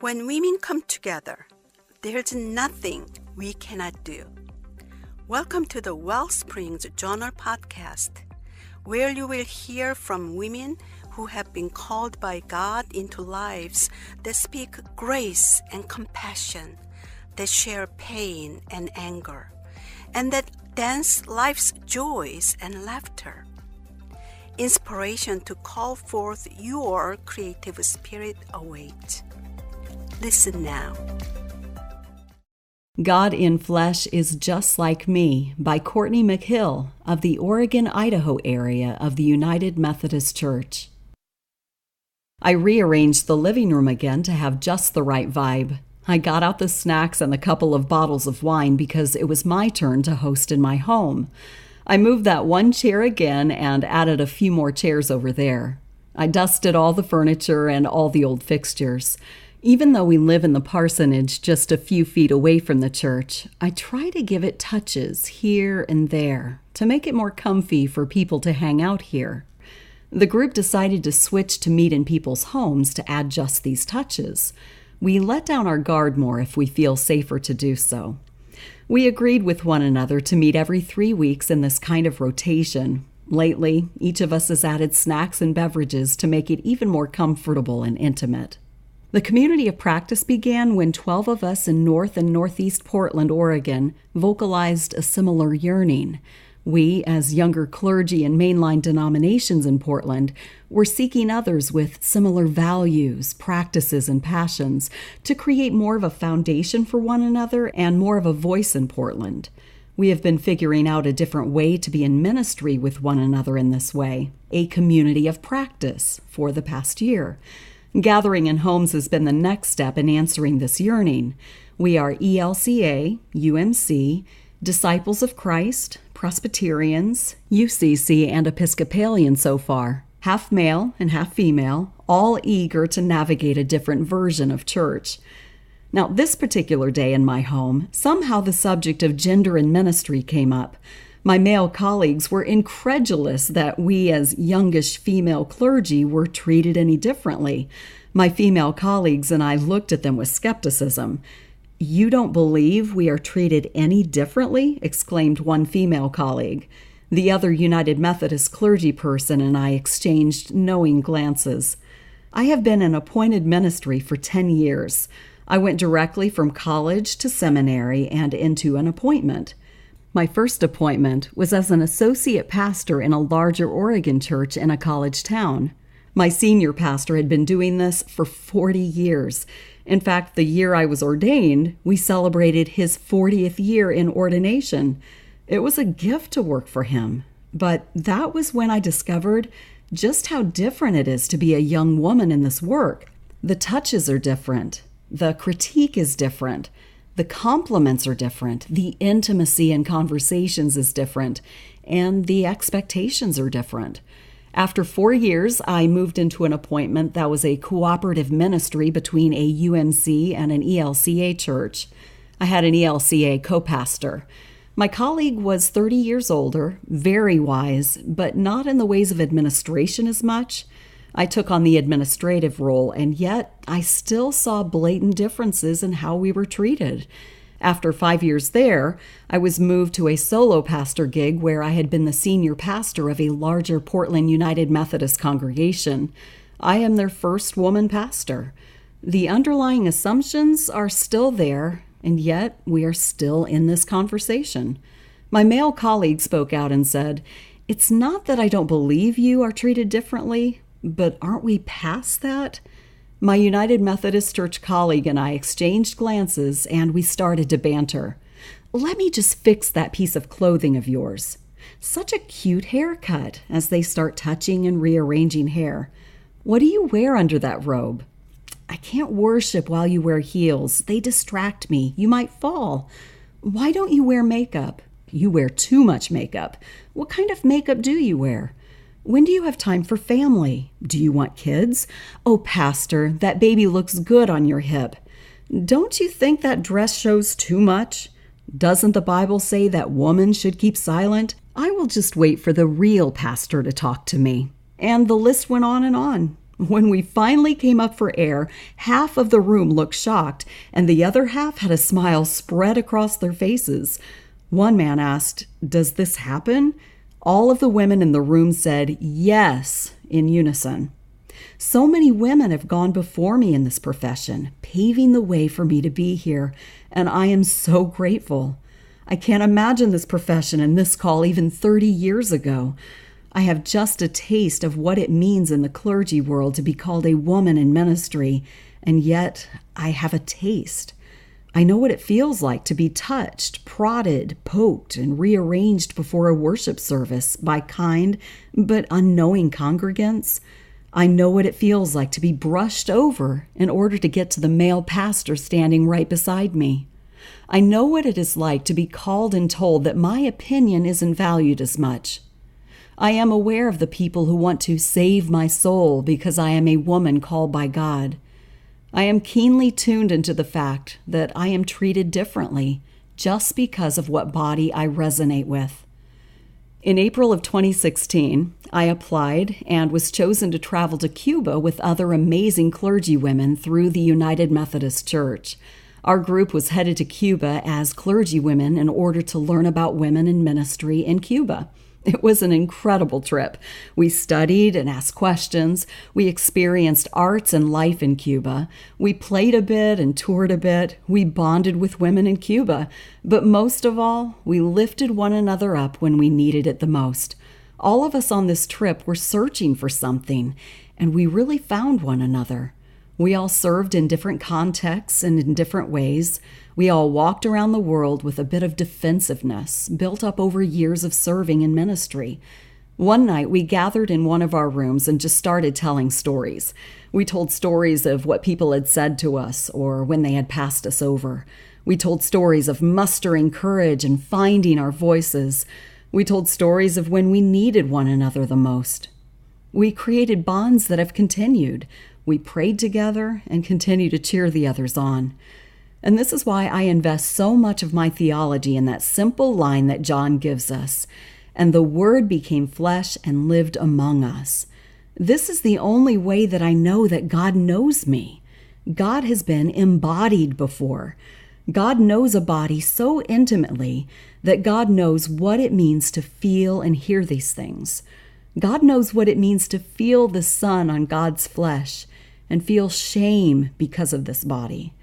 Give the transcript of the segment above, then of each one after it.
When women come together, there's nothing we cannot do. Welcome to the WellSprings Journal Podcast, where you will hear from women who have been called by God into lives that speak grace and compassion, that share pain and anger, and that dance life's joys and laughter. Inspiration to call forth your creative spirit awaits. Listen now. God in Flesh is Just Like Me by Courtney McHill of the Oregon-Idaho Area of the United Methodist Church. I rearranged the living room again to have just the right vibe. I got out the snacks and a couple of bottles of wine because it was my turn to host in my home. I moved that one chair again and added a few more chairs over there. I dusted all the furniture and all the old fixtures. Even though we live in the parsonage just a few feet away from the church, I try to give it touches here and there to make it more comfy for people to hang out here. The group decided to switch to meet in people's homes to add just these touches. We let down our guard more if we feel safer to do so. We agreed with one another to meet every 3 weeks in this kind of rotation. Lately, each of us has added snacks and beverages to make it even more comfortable and intimate. The community of practice began when 12 of us in North and Northeast Portland, Oregon, vocalized a similar yearning. We, as younger clergy and mainline denominations in Portland, were seeking others with similar values, practices, and passions to create more of a foundation for one another and more of a voice in Portland. We have been figuring out a different way to be in ministry with one another in this way, a community of practice, for the past year. Gathering in homes has been the next step in answering this yearning. We are ELCA, UMC, Disciples of Christ, Presbyterians, UCC, and Episcopalian so far, half male and half female, all eager to navigate a different version of church. Now, this particular day in my home, somehow the subject of gender and ministry came up. My male colleagues were incredulous that we as youngish female clergy were treated any differently. My female colleagues and I looked at them with skepticism. "You don't believe we are treated any differently?" exclaimed one female colleague. The other United Methodist clergyperson and I exchanged knowing glances. I have been in appointed ministry for 10 years. I went directly from college to seminary and into an appointment. My first appointment was as an associate pastor in a larger Oregon church in a college town. My senior pastor had been doing this for 40 years. In fact, the year I was ordained, we celebrated his 40th year in ordination. It was a gift to work for him. But that was when I discovered just how different it is to be a young woman in this work. The touches are different. The critique is different. The compliments are different, the intimacy in conversations is different, and the expectations are different. After 4 years, I moved into an appointment that was a cooperative ministry between a UMC and an ELCA church. I had an ELCA co-pastor. My colleague was 30 years older, very wise, but not in the ways of administration as much. I took on the administrative role, and yet I still saw blatant differences in how we were treated. After 5 years there, I was moved to a solo pastor gig where I had been the senior pastor of a larger Portland United Methodist congregation. I am their first woman pastor. The underlying assumptions are still there, and yet we are still in this conversation. My male colleague spoke out and said, "It's not that I don't believe you are treated differently, but aren't we past that?" My United Methodist Church colleague and I exchanged glances and we started to banter. "Let me just fix that piece of clothing of yours. Such a cute haircut," as they start touching and rearranging hair. "What do you wear under that robe?" "I can't worship while you wear heels. They distract me. You might fall." "Why don't you wear makeup?" "You wear too much makeup." "What kind of makeup do you wear?" "When do you have time for family?" "Do you want kids?" "Oh, Pastor, that baby looks good on your hip." "Don't you think that dress shows too much?" "Doesn't the Bible say that woman should keep silent?" "I will just wait for the real pastor to talk to me." And the list went on and on. When we finally came up for air, half of the room looked shocked, and the other half had a smile spread across their faces. One man asked, "Does this happen?" All of the women in the room said yes in unison. So many women have gone before me in this profession, paving the way for me to be here, and I am so grateful. I can't imagine this profession and this call even 30 years ago. I have just a taste of what it means in the clergy world to be called a woman in ministry, and yet I have a taste. I know what it feels like to be touched, prodded, poked, and rearranged before a worship service by kind but unknowing congregants. I know what it feels like to be brushed over in order to get to the male pastor standing right beside me. I know what it is like to be called and told that my opinion isn't valued as much. I am aware of the people who want to save my soul because I am a woman called by God. I am keenly tuned into the fact that I am treated differently just because of what body I resonate with. In April of 2016, I applied and was chosen to travel to Cuba with other amazing clergywomen through the United Methodist Church. Our group was headed to Cuba as clergywomen in order to learn about women in ministry in Cuba. It was an incredible trip. We studied and asked questions. We experienced arts and life in Cuba. We played a bit and toured a bit. We bonded with women in Cuba. But most of all, we lifted one another up when we needed it the most. All of us on this trip were searching for something, and we really found one another. We all served in different contexts and in different ways. We all walked around the world with a bit of defensiveness built up over years of serving in ministry. One night, we gathered in one of our rooms and just started telling stories. We told stories of what people had said to us or when they had passed us over. We told stories of mustering courage and finding our voices. We told stories of when we needed one another the most. We created bonds that have continued. We prayed together and continue to cheer the others on. And this is why I invest so much of my theology in that simple line that John gives us, "And the Word became flesh and lived among us." This is the only way that I know that God knows me. God has been embodied before. God knows a body so intimately that God knows what it means to feel and hear these things. God knows what it means to feel the sun on God's flesh and feel shame because of this body.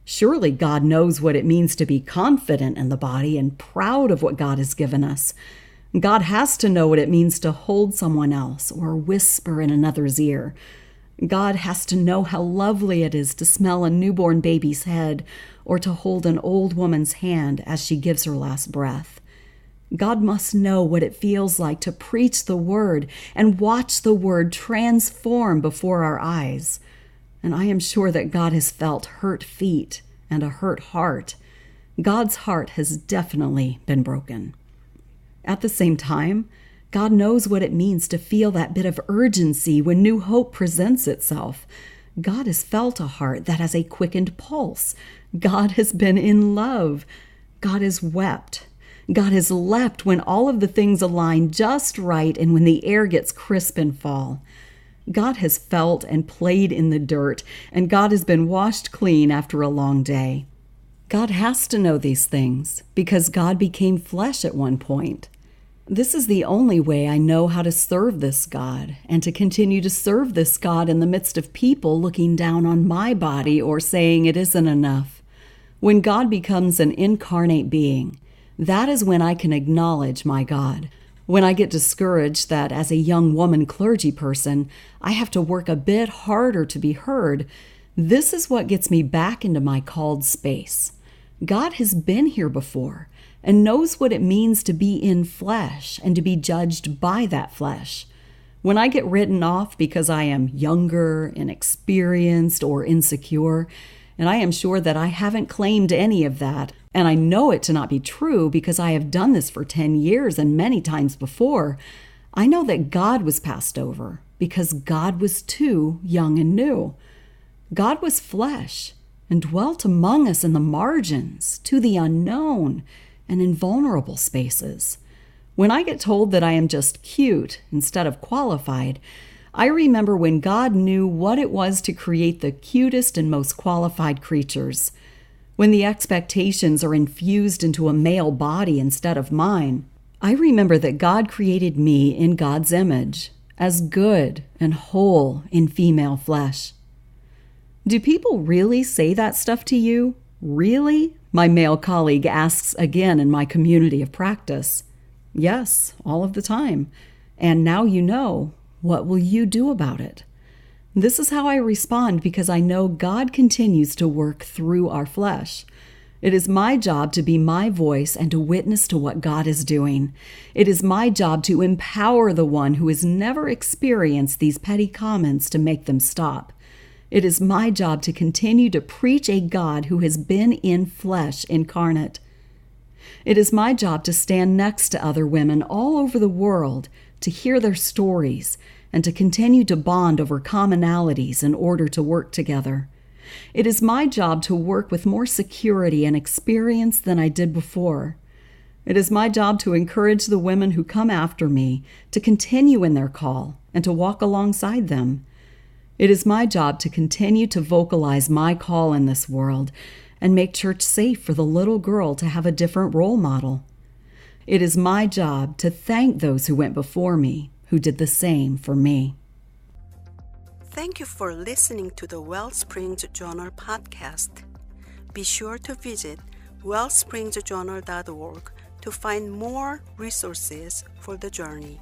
Surely God knows what it means to be confident in the body and proud of what God has given us. God has to know what it means to hold someone else or whisper in another's ear. God has to know how lovely it is to smell a newborn baby's head or to hold an old woman's hand as she gives her last breath. God must know what it feels like to preach the Word and watch the Word transform before our eyes. And I am sure that God has felt hurt feet and a hurt heart. God's heart has definitely been broken. At the same time, God knows what it means to feel that bit of urgency when new hope presents itself. God has felt a heart that has a quickened pulse. God has been in love. God has wept. God has leapt when all of the things align just right and when the air gets crisp and fall. God has felt and played in the dirt, and God has been washed clean after a long day. God has to know these things because God became flesh at one point. This is the only way I know how to serve this God and to continue to serve this God in the midst of people looking down on my body or saying it isn't enough. When God becomes an incarnate being, that is when I can acknowledge my God. When I get discouraged that as a young woman clergy person, I have to work a bit harder to be heard, this is what gets me back into my called space. God has been here before and knows what it means to be in flesh and to be judged by that flesh. When I get written off because I am younger, inexperienced, or insecure, and I am sure that I haven't claimed any of that, and I know it to not be true because I have done this for 10 years and many times before, I know that God was passed over because God was too young and new. God was flesh and dwelt among us in the margins, to the unknown, and in vulnerable spaces. When I get told that I am just cute instead of qualified, I remember when God knew what it was to create the cutest and most qualified creatures. When the expectations are infused into a male body instead of mine. I remember that God created me in God's image, as good and whole in female flesh. Do people really say that stuff to you? Really? My male colleague asks again in my community of practice. Yes, all of the time. And now you know. What will you do about it? This is how I respond because I know God continues to work through our flesh. It is my job to be my voice and to witness to what God is doing. It is my job to empower the one who has never experienced these petty comments to make them stop. It is my job to continue to preach a God who has been in flesh incarnate. It is my job to stand next to other women all over the world, to hear their stories, and to continue to bond over commonalities in order to work together. It is my job to work with more security and experience than I did before. It is my job to encourage the women who come after me to continue in their call and to walk alongside them. It is my job to continue to vocalize my call in this world and make church safe for the little girl to have a different role model. It is my job to thank those who went before me, who did the same for me. Thank you for listening to the WellSprings Journal Podcast. Be sure to visit wellspringsjournal.org to find more resources for the journey.